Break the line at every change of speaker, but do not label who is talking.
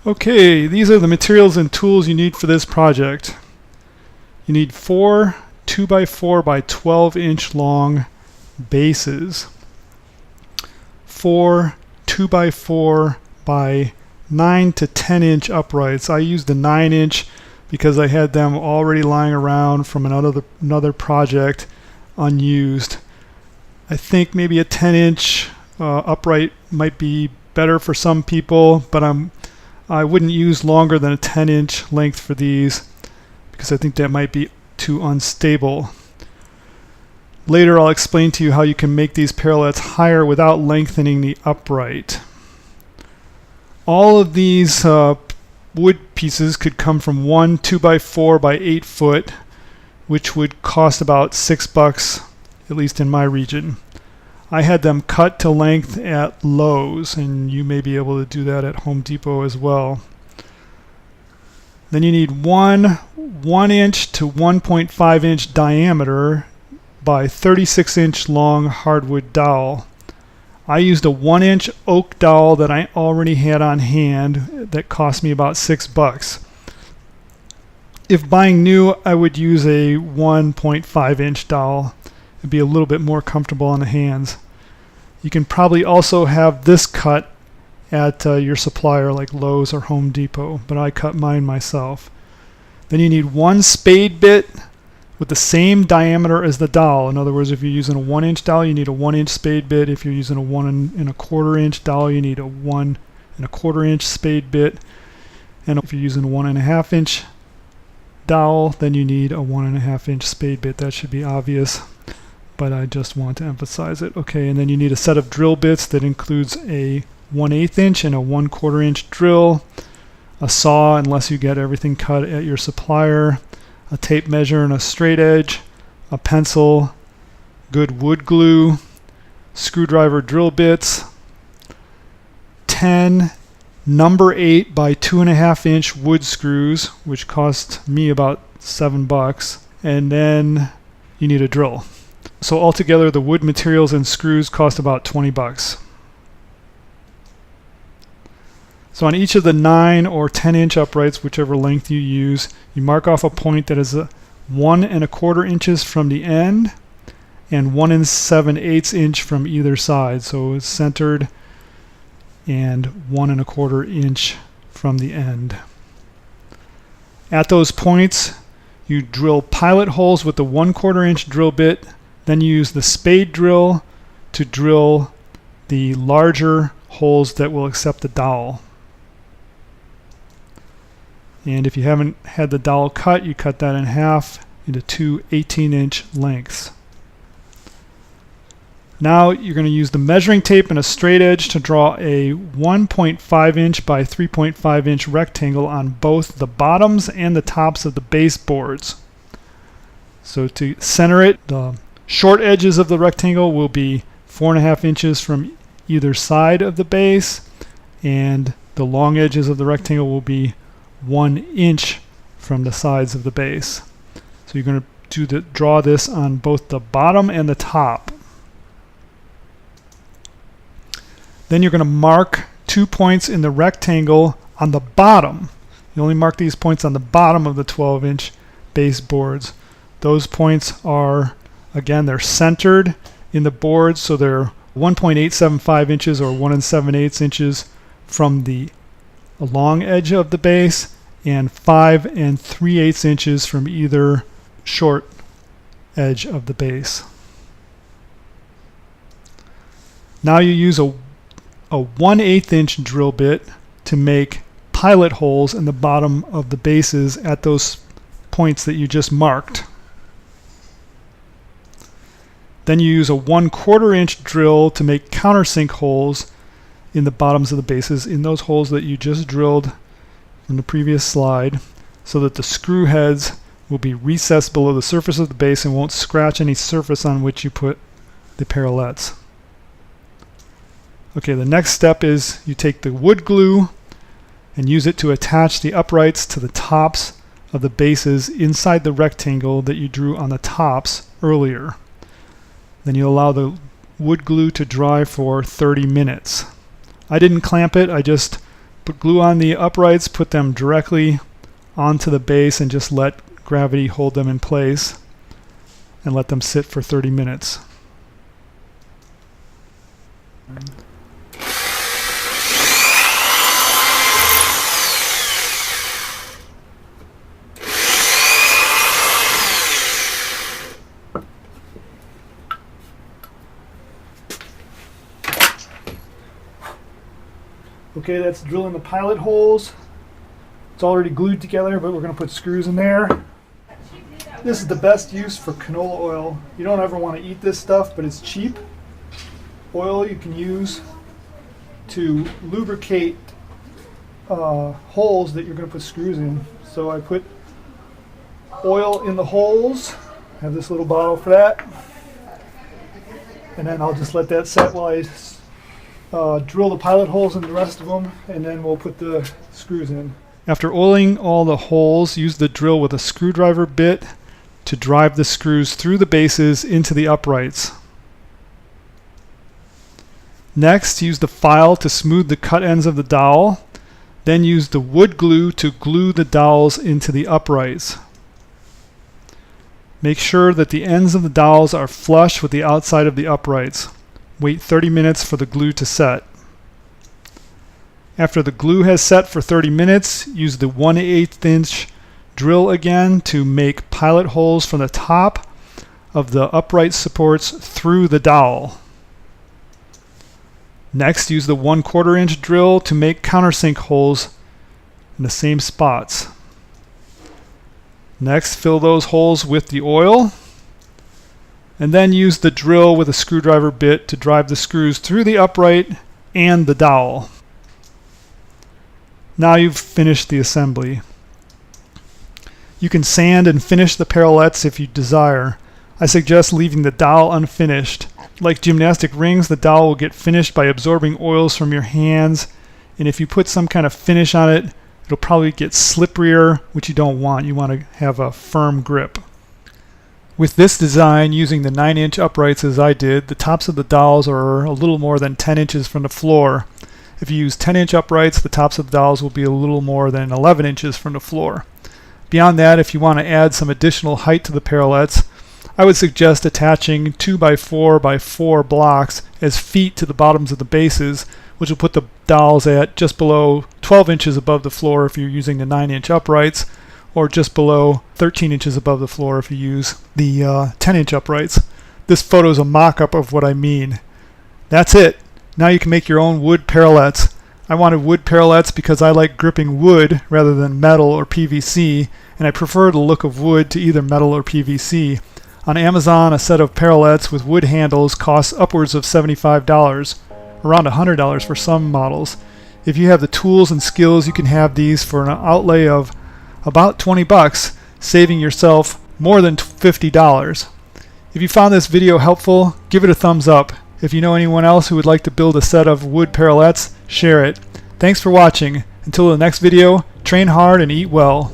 Okay, these are the materials and tools you need for this project. You need 4 2x4 by 12 inch long bases, 4 2x4 by 9 to 10 inch uprights. I used the 9 inch because I had them already lying around from another project unused. I think maybe a 10 inch upright might be better for some people, but I wouldn't use longer than a 10 inch length for these because I think that might be too unstable. Later I'll explain to you how you can make these parallettes higher without lengthening the upright. All of these wood pieces could come from one 2x4 by 8 foot, which would cost about $6, at least in my region. I had them cut to length at Lowe's, and you may be able to do that at Home Depot as well. Then you need one 1 inch to 1.5 inch diameter by 36 inch long hardwood dowel. I used a 1 inch oak dowel that I already had on hand that cost me about $6. If buying new, I would use a 1.5 inch dowel. It'd be a little bit more comfortable on the hands. You can probably also have this cut at your supplier like Lowe's or Home Depot, but I cut mine myself. Then you need one spade bit with the same diameter as the dowel. In other words, if you're using a 1 inch dowel, you need a 1 inch spade bit. If you're using a 1 1/4 inch dowel, you need a 1 1/4 inch spade bit. And if you're using a 1 1/2 inch dowel, then you need a 1 1/2 inch spade bit. That should be obvious, but I just want to emphasize it. Okay, and then you need a set of drill bits that includes a 1/8 inch and a 1/4 inch drill, a saw unless you get everything cut at your supplier, a tape measure and a straight edge, a pencil, good wood glue, screwdriver drill bits, 10 number 8 by 2.5 inch wood screws, which cost me about $7, and then you need a drill. So altogether the wood materials and screws cost about $20. So on each of the 9 or 10 inch uprights, whichever length you use, you mark off a point that is 1 1/4 inches from the end and 1 7/8 inch from either side. So it's centered and 1 1/4 inch from the end. At those points, you drill pilot holes with the 1/4 inch drill bit. Then you use the spade drill to drill the larger holes that will accept the dowel. And if you haven't had the dowel cut, you cut that in half into two 18 inch lengths. Now you're going to use the measuring tape and a straight edge to draw a 1.5 inch by 3.5 inch rectangle on both the bottoms and the tops of the baseboards. So to center it, the short edges of the rectangle will be 4.5 inches from either side of the base, and the long edges of the rectangle will be 1 inch from the sides of the base. So you're going to draw this on both the bottom and the top. Then you're going to mark 2 points in the rectangle on the bottom. You only mark these points on the bottom of the 12 inch baseboards. Those points are, again, they're centered in the board, so they're 1.875 inches or 1 7/8 inches from the long edge of the base and 5 3/8 inches from either short edge of the base. Now you use a 1/8 inch drill bit to make pilot holes in the bottom of the bases at those points that you just marked. Then you use a 1/4 inch drill to make countersink holes in the bottoms of the bases in those holes that you just drilled from the previous slide, so that the screw heads will be recessed below the surface of the base and won't scratch any surface on which you put the parallettes. Okay, the next step is you take the wood glue and use it to attach the uprights to the tops of the bases inside the rectangle that you drew on the tops earlier. Then you allow the wood glue to dry for 30 minutes. I didn't clamp it, I just Put glue on the uprights, put them directly onto the base, and just let gravity hold them in place and let them sit for 30 minutes. Okay, that's drilling the pilot holes. It's already glued together, but we're going to put screws in there. This is the best use for canola oil. You don't ever want to eat this stuff, but it's cheap. Oil you can use to lubricate holes that you're going to put screws in. So I put oil in the holes. I have this little bottle for that. And then I'll just let that set while I drill the pilot holes in the rest of them, and then we'll put the screws in. After oiling all the holes, use the drill with a screwdriver bit to drive the screws through the bases into the uprights. Next, use the file to smooth the cut ends of the dowel. Then use the wood glue to glue the dowels into the uprights. Make sure that the ends of the dowels are flush with the outside of the uprights. Wait 30 minutes for the glue to set. After the glue has set for 30 minutes, use the 1/8 inch drill again to make pilot holes from the top of the upright supports through the dowel. Next, use the 1/4 inch drill to make countersink holes in the same spots. Next, fill those holes with the oil, and then use the drill with a screwdriver bit to drive the screws through the upright and the dowel. Now you've finished the assembly. You can sand and finish the parallettes if you desire. I suggest leaving the dowel unfinished. Like gymnastic rings, the dowel will get finished by absorbing oils from your hands, and if you put some kind of finish on it, it'll probably get slipperier, which you don't want. You want to have a firm grip. With this design, using the 9-inch uprights as I did, the tops of the dowels are a little more than 10 inches from the floor. If you use 10-inch uprights, the tops of the dowels will be a little more than 11 inches from the floor. Beyond that, if you want to add some additional height to the parallettes, I would suggest attaching 2x4x4 blocks as feet to the bottoms of the bases, which will put the dowels at just below 12 inches above the floor if you're using the 9-inch uprights, or just below 13 inches above the floor if you use the 10-inch uprights. This photo is a mock-up of what I mean. That's it. Now you can make your own wood parallettes. I wanted wood parallettes because I like gripping wood rather than metal or PVC, and I prefer the look of wood to either metal or PVC. On Amazon, a set of parallettes with wood handles costs upwards of $75, around $100 for some models. If you have the tools and skills, you can have these for an outlay of about 20 bucks, saving yourself more than $50. If you found this video helpful, give it a thumbs up. If you know anyone else who would like to build a set of wood parallettes, share it. Thanks for watching. Until the next video, train hard and eat well.